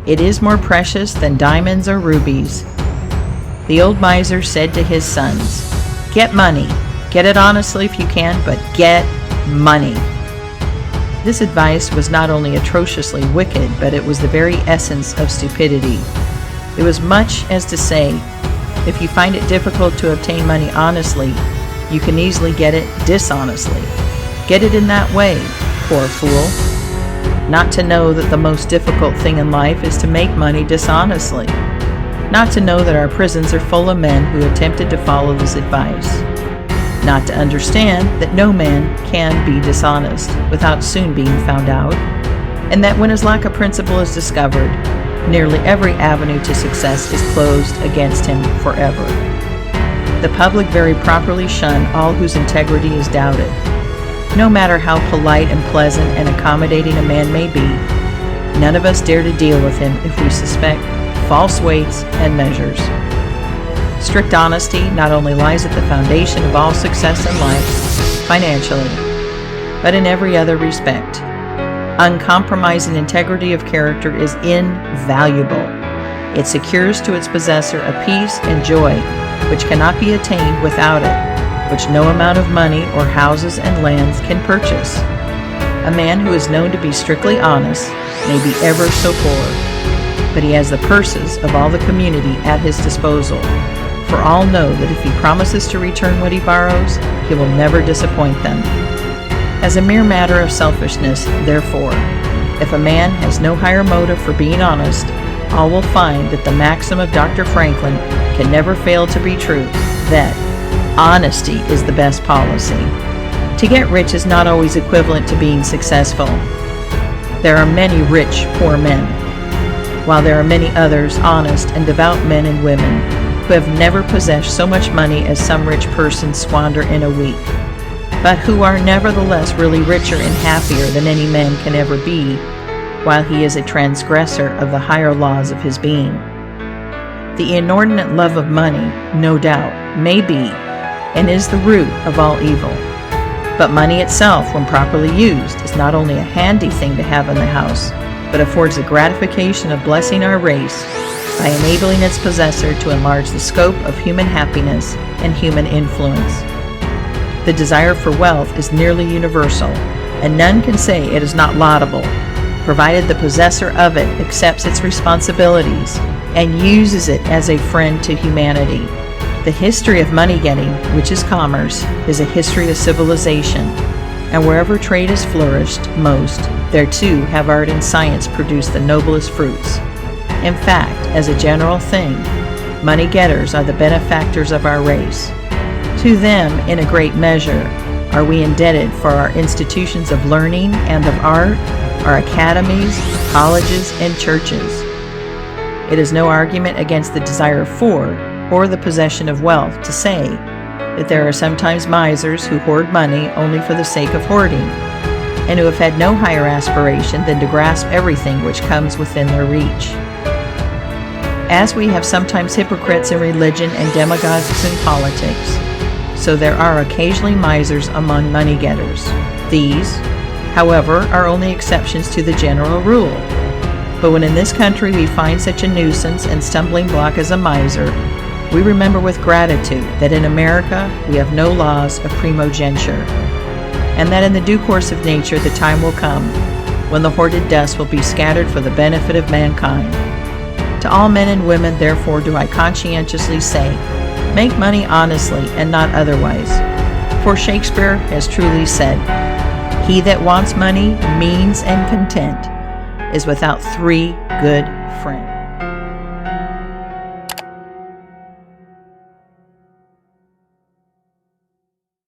It is more precious than diamonds or rubies. The old miser said to his sons, "Get money. Get it honestly if you can, but get money." This advice was not only atrociously wicked, but it was the very essence of stupidity. It was much as to say, if you find it difficult to obtain money honestly, you can easily get it dishonestly. Get it in that way, poor fool. Not to know that the most difficult thing in life is to make money dishonestly. Not to know that our prisons are full of men who attempted to follow this advice. Not to understand that no man can be dishonest without soon being found out, and that when his lack of principle is discovered, nearly every avenue to success is closed against him forever. The public very properly shun all whose integrity is doubted. No matter how polite and pleasant and accommodating a man may be, none of us dare to deal with him if we suspect false weights and measures. Strict honesty not only lies at the foundation of all success in life, financially, but in every other respect. Uncompromising integrity of character is invaluable. It secures to its possessor a peace and joy which cannot be attained without it, which no amount of money or houses and lands can purchase. A man who is known to be strictly honest may be ever so poor, but he has the purses of all the community at his disposal. For all know that if he promises to return what he borrows, he will never disappoint them. As a mere matter of selfishness, therefore, if a man has no higher motive for being honest, all will find that the maxim of Dr. Franklin can never fail to be true, that honesty is the best policy. To get rich is not always equivalent to being successful. There are many rich, poor men, while there are many others, honest and devout men and women, who have never possessed so much money as some rich persons squander in a week, but who are nevertheless really richer and happier than any man can ever be, while he is a transgressor of the higher laws of his being. The inordinate love of money, no doubt, may be and is the root of all evil. But money itself, when properly used, is not only a handy thing to have in the house, but affords the gratification of blessing our race by enabling its possessor to enlarge the scope of human happiness and human influence. The desire for wealth is nearly universal, and none can say it is not laudable, provided the possessor of it accepts its responsibilities and uses it as a friend to humanity. The history of money getting, which is commerce, is a history of civilization, and wherever trade has flourished most, there too have art and science produced the noblest fruits. In fact, as a general thing, money-getters are the benefactors of our race. To them, in a great measure, are we indebted for our institutions of learning and of art, our academies, colleges, and churches. It is no argument against the desire for, or the possession of wealth, to say that there are sometimes misers who hoard money only for the sake of hoarding, and who have had no higher aspiration than to grasp everything which comes within their reach. As we have sometimes hypocrites in religion and demagogues in politics, so there are occasionally misers among money-getters. These, however, are only exceptions to the general rule. But when in this country we find such a nuisance and stumbling block as a miser, we remember with gratitude that in America we have no laws of primogeniture, and that in the due course of nature the time will come when the hoarded dust will be scattered for the benefit of mankind. To all men and women, therefore, do I conscientiously say, make money honestly and not otherwise. For Shakespeare has truly said, he that wants money, means, and content is without 3 good friends.